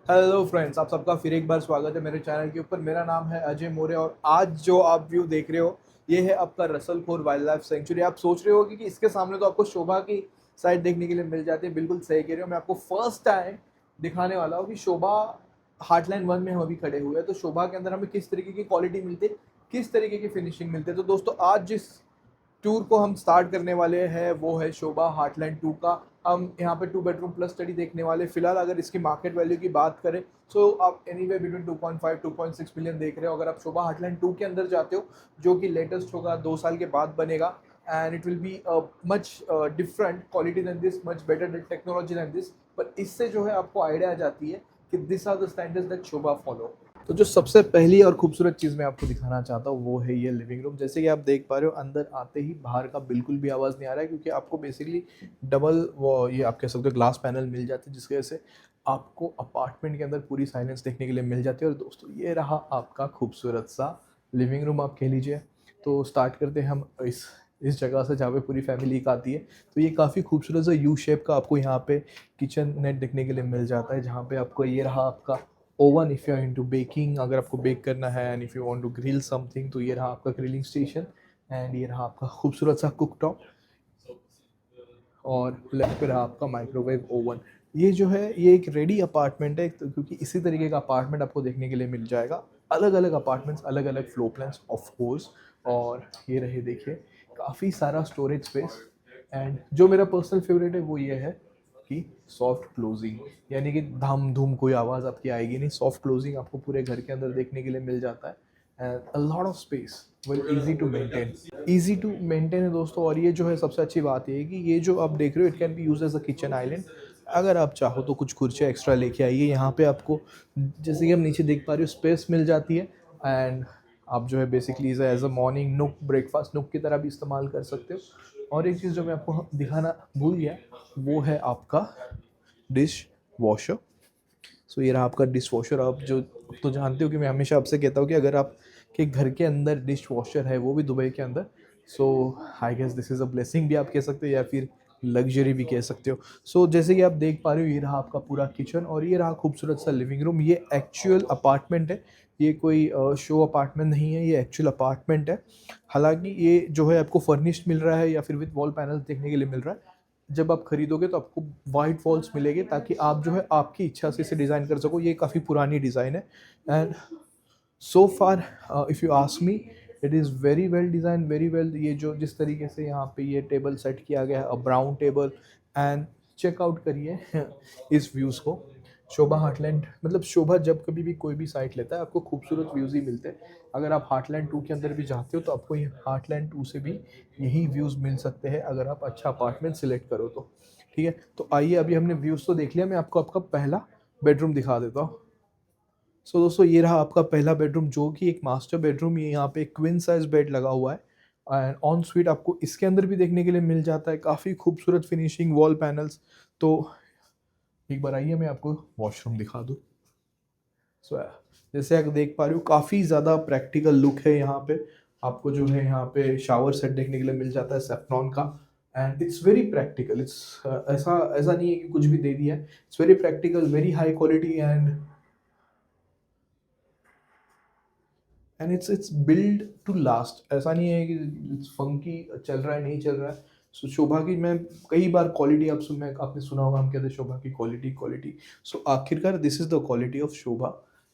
Hello friends, आप सबका फिर एक बार स्वागत है मेरे चैनल के ऊपर। मेरा नाम है अजय मौर्य और आज जो आप व्यू देख रहे हो ये है आपका रसल खोर वाइल्ड लाइफ सेंचुरी। आप सोच रहे हो कि इसके सामने तो आपको शोभा की साइड देखने के लिए मिल जाती है। बिल्कुल सही कह रहे हो। मैं आपको फर्स्ट टाइम दिखाने वाला हूँ कि शोभा हार्टलैंड वन में हम अभी खड़े हुए हैं, तो शोभा के अंदर हमें किस तरीके की क्वालिटी मिलती है, किस तरीके की फिनिशिंग मिलती है। तो दोस्तों, आज जिस टूर को हम स्टार्ट करने वाले हैं वो है शोभा हार्टलैंड 2 का। हम यहाँ पे 2 बेडरूम प्लस स्टडी देखने वाले। फिलहाल अगर इसकी मार्केट वैल्यू की बात करें तो आप एनीवे बिटवीन 2.5 2.6 मिलियन देख रहे हो। अगर आप शोभा हार्टलैंड 2 के अंदर जाते हो, जो कि लेटेस्ट होगा, 2 साल के बाद बनेगा, and it will be much different quality than this, much better technology than this. पर इससे जो है आपको आइडिया आ जाती है कि this are the standards that Sobha follow. तो जो सबसे पहली और खूबसूरत चीज़ मैं आपको दिखाना चाहता हूँ वो है ये लिविंग रूम। जैसे कि आप देख पा रहे हो, अंदर आते ही बाहर का बिल्कुल भी आवाज़ नहीं आ रहा है, क्योंकि आपको बेसिकली डबल वो ये आप कह सकते हो ग्लास पैनल मिल जाते हैं, जिसकी वजह से आपको अपार्टमेंट के अंदर पूरी साइलेंस देखने के लिए मिल जाती है। और दोस्तों, ये रहा आपका खूबसूरत सा लिविंग रूम आप कह लीजिए। तो स्टार्ट करते हैं हम इस जगह से जहाँ पे पूरी फैमिली एक आती है। तो ये काफ़ी खूबसूरत सा यू शेप का आपको यहाँ पे किचन नेट देखने के लिए मिल जाता है, जहाँ पे आपको ये रहा आपका oven if you are into baking, अगर आपको बेक करना है, and if you want to grill something तो ये रहा आपका ग्रिलिंग स्टेशन। एंड ये रहा आपका खूबसूरत सा कुक टॉप, और लेफ्ट पे रहा आपका माइक्रोवेव ओवन। ये जो है ये एक रेडी अपार्टमेंट है, तो क्योंकि इसी तरीके का अपार्टमेंट आपको देखने के लिए मिल जाएगा। अलग अलग अपार्टमेंट्स, अलग अलग फ्लोर प्लान्स ऑफ कोर्स। और ये रहे देखिए काफ़ी सारा स्टोरेज स्पेस। एंड जो मेरा पर्सनल फेवरेट है वो ये है कि सॉफ्ट क्लोजिंग, यानी कि धाम धूम कोई आवाज़ आपकी आएगी नहीं। सॉफ्ट क्लोजिंग आपको पूरे घर के अंदर देखने के लिए मिल जाता है। And a lot of space, well easy to maintain है दोस्तों। और ये जो है सबसे अच्छी बात ये है कि ये जो आप देख रहे हो, it can be use as a kitchen island. अगर आप चाहो तो कुछ कुर्सियाँ एक्स्ट्रा लेके आइए यहाँ पे, आपको जैसे कि हम नीचे देख पा रहे हो स्पेस मिल जाती है। एंड आप जो है बेसिकली एज अ मॉर्निंग नुक, ब्रेकफास्ट नुक की तरह भी इस्तेमाल कर सकते हो। और एक चीज़ जो मैं आपको दिखाना भूल गया वो है आपका डिश वॉशर। सो ये रहा आपका डिश वॉशर। आप जो तो जानते हो कि मैं हमेशा आपसे कहता हूँ कि अगर आप के घर के अंदर डिश वॉशर है, वो भी दुबई के अंदर, so I guess this is a blessing भी आप कह सकते हो, या फिर लग्जरी भी कह सकते हो। सो जैसे कि आप देख पा रहे हो, ये रहा आपका पूरा किचन और ये रहा खूबसूरत सा लिविंग रूम। ये एक्चुअल अपार्टमेंट है, ये कोई शो अपार्टमेंट नहीं है, ये एक्चुअल अपार्टमेंट है। हालांकि ये जो है आपको फर्निश्ड मिल रहा है या फिर विद वॉल पैनल देखने के लिए मिल रहा है। जब आप खरीदोगे तो आपको वाइट वॉल्स मिलेंगे, ताकि आप जो है आपकी इच्छा से इसे डिज़ाइन कर सको। ये काफ़ी पुरानी डिज़ाइन है। And so far if you ask me, it is very well design, very well. ये जो जिस तरीके से यहाँ पे ये टेबल सेट किया गया है, अ ब्राउन टेबल। एंड चेकआउट करिए इस व्यूज़ को। शोभा हार्टलैंड, मतलब शोभा जब कभी भी कोई भी साइट लेता है आपको खूबसूरत व्यूज़ ही मिलते हैं। अगर आप हार्टलैंड 2 के अंदर भी जाते हो तो आपको ये हार्टलैंड 2 से भी यही व्यूज़ मिल सकते हैं, अगर आप अच्छा अपार्टमेंट सिलेक्ट करो तो। ठीक है, तो आइए, अभी हमने व्यूज़ तो देख लिया, मैं आपको आपका पहला बेडरूम दिखा देता हूँ। सो दोस्तों, ये रहा आपका पहला बेडरूम, जो कि एक मास्टर बेडरूम। ये यहाँ पे एक क्वीन साइज बेड लगा हुआ है। एंड ऑन स्वीट आपको इसके अंदर भी देखने के लिए मिल जाता है, काफ़ी खूबसूरत फिनिशिंग वॉल पैनल्स। तो एक बार आइए मैं आपको वॉशरूम दिखा दूँ। सो जैसे आप देख पा रहे हो, काफ़ी ज़्यादा प्रैक्टिकल लुक है यहाँ पे। आपको जो है यहाँ पे शावर सेट देखने के लिए मिल जाता है सेफ्रॉन का। And it's very practical. It's ऐसा ऐसा नहीं है कि कुछ भी दे दिया है। It's very practical, very high quality. And it's build to last. ऐसा नहीं है कि इट्स फंकी चल रहा है, नहीं चल रहा है। सो शोभा की मैं कई बार क्वालिटी आप सुन में आपने सुना होगा, हम कहते हैं शोभा की क्वालिटी क्वालिटी। सो आखिरकार this is the quality of Sobha.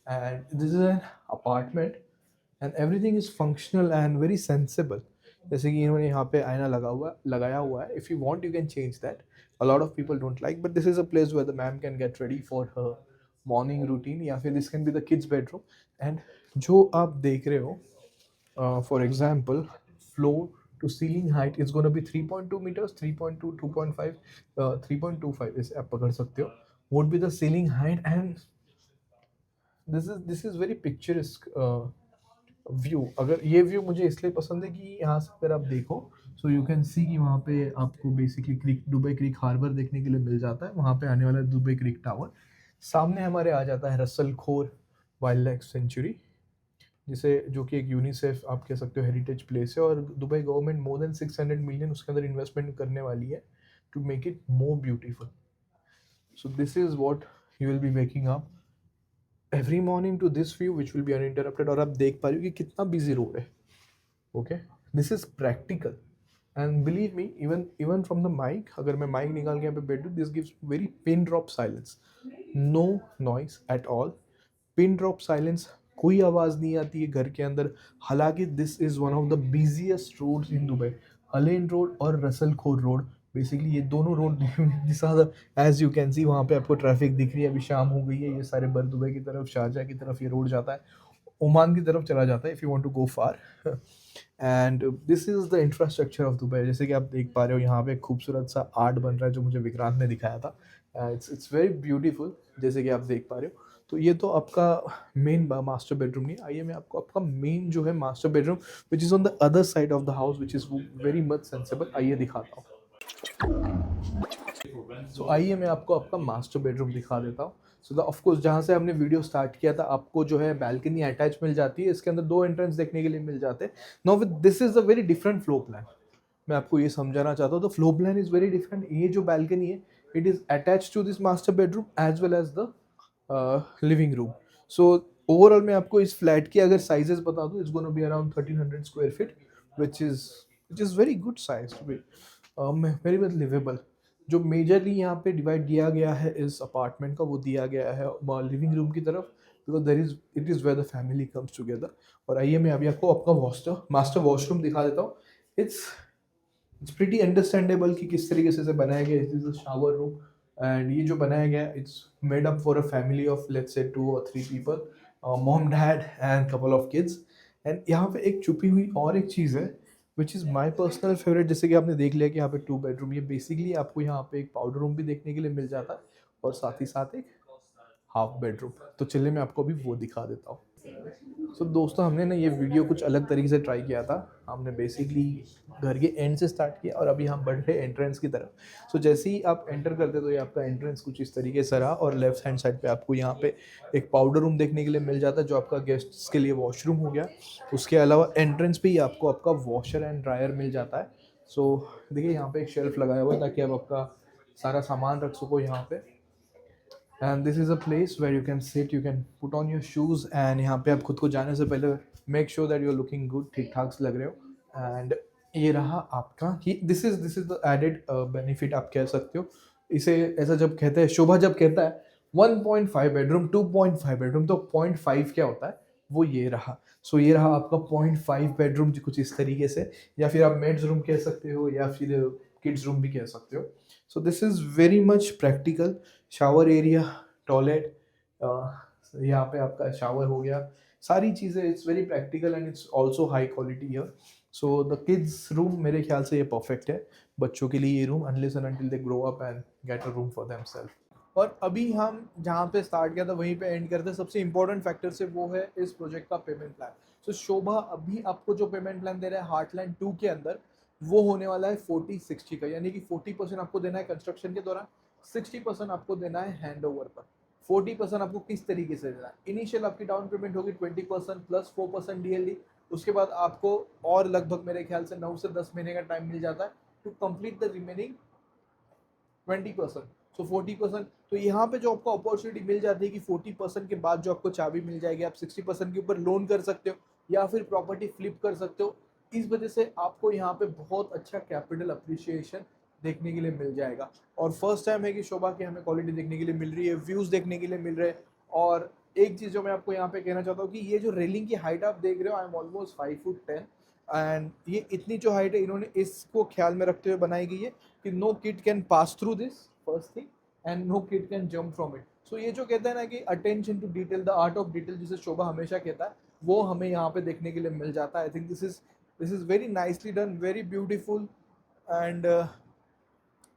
And this is an apartment, and everything is functional and very sensible. जैसे कि इन्होंने यहाँ पे आईना लगाया हुआ है। If you want you can change that. A lot of people don't like, but this is a place where the ma'am can get ready for her morning routine, या फिर this can be the kids bedroom. And जो आप देख रहे हो, for example, floor to ceiling height is gonna be 3.2 metres, 3.2, 2.5, 3.25 इसे आप पकड़ सकते हो, would be the ceiling height. And this is very picturesque view. अगर ये व्यू मुझे इसलिए पसंद है कि यहाँ से अगर आप देखो, सो यू कैन सी कि वहाँ पे आपको बेसिकली क्रिक, दुबई क्रिक हार्बर देखने के लिए मिल जाता है। वहाँ पे आने वाला है दुबई क्रिक टावर। सामने हमारे आ जाता है रसल खोर वाइल्ड लाइफ सेंचुरी, जिसे जो कि एक यूनिसेफ आप कह सकते हो हेरिटेज प्लेस है। और Dubai government more than 600 million उसके अंदर इन्वेस्टमेंट करने वाली है to make it more beautiful. So this is what you will be making up every morning to this view which will be uninterrupted, और आप देख पा रहे हो कि कितना बिजी रोड है. Okay, this is practical. And believe me, even even from the mic, अगर मैं माइक निकाल के यहाँ पे बैठूँ, this gives very pin drop silence, no noise at all. Pin drop silence, कोई आवाज़ नहीं आती है घर के अंदर. हालांकि this is one of the busiest roads in Dubai. Al Ain road और रसल खोर रोड, बेसिकली ये दोनों road as you can see वहाँ पे आपको ट्रैफिक दिख रही है. अभी शाम हो गई है, ये सारे बर दुबई की तरफ, शारजा की तरफ ये रोड जाता है, ओमान की तरफ चला जाता है if you want to go far. And this is the infrastructure of Dubai. जैसे कि आप देख पा रहे हो, यहाँ पे एक खूबसूरत सा आर्ट बन रहा है जो मुझे विक्रांत ने दिखाया था. इट्स वेरी ब्यूटीफुल, जैसे कि आप देख पा रहे हो. तो ये तो आपका मेन मास्टर बेडरूम नहीं. आइए मैं आपको आपका मेन जो है master bedroom which is on the other side of the house which is very much sensible, आइए दिखाता हूँ. सो आइए मैं आपको आपका मास्टर बेडरूम दिखा देता हूँ. सो द ऑफकोर्स जहाँ से हमने वीडियो स्टार्ट किया था, आपको जो है बैल्कनी अटैच मिल जाती है. इसके अंदर 2 एंट्रेंस देखने के लिए मिल जाते हैं. Now with this is a very different flow plan. मैं आपको ये समझाना चाहता हूँ, the flow plan is very different. ये जो बैल्कनी है, it is attach to this master bedroom as well as the living room. So overall मैं आपको इस फ्लैट की अगर साइजेस बता दूँ, it's gonna be around 1300 square feet, which is very good size to be very much liveable. जो majorly यहाँ पे डिवाइड दिया गया है इस अपार्टमेंट का, वो दिया गया है लिविंग रूम की तरफ, because there is it is where the family comes together. और आइए मैं अभी आपको आपका मास्टर वॉशरूम दिखा देता हूँ. इट्स इट्स प्रीटी अंडरस्टैंडेबल कि किस तरीके से इसे बनाया गया. It is a shower room, and ये जो बनाया गया है, it's made up for a family of let's say 2 or 3 people, mom dad and couple of kids. And यहाँ पे एक छुपी हुई और एक चीज़ है which is my personal favourite. जैसे कि आपने देख लिया कि यहाँ पे 2 बेडरूम, ये बेसिकली आपको यहाँ पे एक पाउडर रूम भी देखने के लिए मिल जाता है, और साथ ही साथ एक हाफ बेडरूम. तो चलिए मैं आपको अभी वो दिखा देता हूँ. सो दोस्तों, हमने ना ये वीडियो कुछ अलग तरीके से ट्राई किया था. हमने बेसिकली घर के एंड से स्टार्ट किया और अभी हम बढ़ रहे एंट्रेंस की तरफ. सो जैसे ही आप एंटर करते तो ये आपका एंट्रेंस कुछ इस तरीके से रहा, और लेफ्ट हैंड साइड पे आपको यहाँ पे एक पाउडर रूम देखने के लिए मिल जाता है, जो आपका गेस्ट्स के लिए वॉशरूम हो गया. उसके अलावा एंट्रेंस पे ही आपको आपका वॉशर एंड ड्रायर मिल जाता है. सो देखिए यहाँ पे एक शेल्फ लगाया हुआ है ताकि आप आपका सारा सामान रख सको यहाँ पे. And this is a place where you can sit, you can put on your shoes, एंड यहाँ पे आप खुद को जाने से पहले make sure that you are looking good, ठीक ठाक से लग रहे हो. एंड ये रहा आपका कि this is the added benefit आप कह सकते हो. इसे ऐसा जब कहते हैं, शोभा जब कहता है 1.5 बेडरूम 2.5 बेडरूम, तो 0.5 क्या होता है, वो ये रहा. सो ये रहा आपका 0.5 बेडरूम कुछ इस तरीके से, या फिर आप मेड्स रूम कह सकते हो, या फिर किड्स रूम भी कह सकते हो. So this is very much practical. Shower area, toilet, यहाँ पे आपका शावर हो गया, सारी चीज़ें. It's very practical and it's also high quality here. So the kids room मेरे ख्याल से ये परफेक्ट है बच्चों के लिए, ये room, unless and until they grow up and get a room for themselves. और अभी हम जहाँ पे स्टार्ट किया था वहीं पे एंड करते हैं. सबसे इंपॉर्टेंट फैक्टर से वो है इस प्रोजेक्ट का पेमेंट प्लान. सो शोभा अभी आपको जो पेमेंट प्लान दे रहा है हार्टलैंड 2 के अंदर, वो होने वाला है 40-60 का. यानी कि 40% आपको देना है कंस्ट्रक्शन के दौरान, 60% आपको देना है हैंड ओवर पर. 40% आपको किस तरीके से देना है, इनिशियल आपकी डाउन पेमेंट होगी 20% प्लस 4% DLD. उसके बाद आपको और लगभग मेरे ख्याल से 9 से 10 महीने का टाइम मिल जाता है टू कंप्लीट द रिमेनिंग 20%. सो 40%. तो यहाँ पे जो आपको अपॉर्चुनिटी मिल जाती है कि 40% के बाद जो आपको चाबी मिल जाएगी, आप 60% के ऊपर लोन कर सकते हो या फिर प्रॉपर्टी फ्लिप कर सकते हो. इस वजह से आपको यहाँ पे बहुत अच्छा कैपिटल अप्रिशिएशन देखने के लिए मिल जाएगा. और फर्स्ट टाइम है कि शोभा की हमें क्वालिटी देखने के लिए मिल रही है, व्यूज़ देखने के लिए मिल रहे हैं. और एक चीज़ जो मैं आपको यहाँ पे कहना चाहता हूँ कि ये जो रेलिंग की हाइट आप देख रहे हो, आई एम ऑलमोस्ट 5'10", एंड ये इतनी जो हाइट है इन्होंने इसको ख्याल में रखते हुए बनाई गई है कि no kid can pass through this first thing, and no kid can jump from it. So ये जो कहता है ना कि attention to detail, the art of detail, जिसे शोभा हमेशा कहता है, वो हमें यहाँ पे देखने के लिए मिल जाता है. I think this is very nicely done, very beautiful. And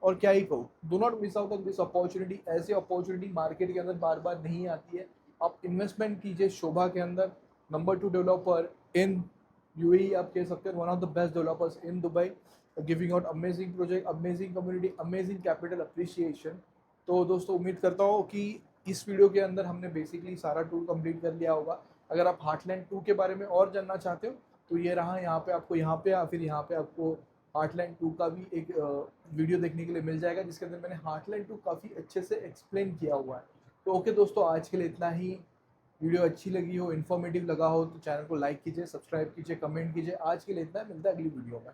और क्या ही कहूँ, do not miss out on this opportunity. ऐसी अपॉर्चुनिटी मार्केट के अंदर बार बार नहीं आती है. आप इन्वेस्टमेंट कीजिए शोभा के अंदर. नंबर 2 डेवलपर इन UAE, आप कह सकते हैं one of the best developers in Dubai, giving out amazing project, amazing community, amazing capital appreciation. तो दोस्तों उम्मीद करता हूँ कि इस वीडियो के अंदर हमने बेसिकली सारा टूर कंप्लीट कर लिया होगा. अगर आप हार्टलैंड 2 के बारे में और जानना चाहते हो तो ये रहा, यहाँ पे आपको, यहाँ पे या फिर यहाँ पे आपको हार्टलैंड 2 का भी एक वीडियो देखने के लिए मिल जाएगा, जिसके अंदर मैंने हार्टलैंड 2 काफ़ी अच्छे से एक्सप्लेन किया हुआ है. तो ओके दोस्तों, आज के लिए इतना ही. वीडियो अच्छी लगी हो, इन्फॉर्मेटिव लगा हो तो चैनल को लाइक कीजिए, सब्सक्राइब कीजिए, कमेंट कीजिए। आज के लिए इतना है, मिलता है अगली वीडियो में।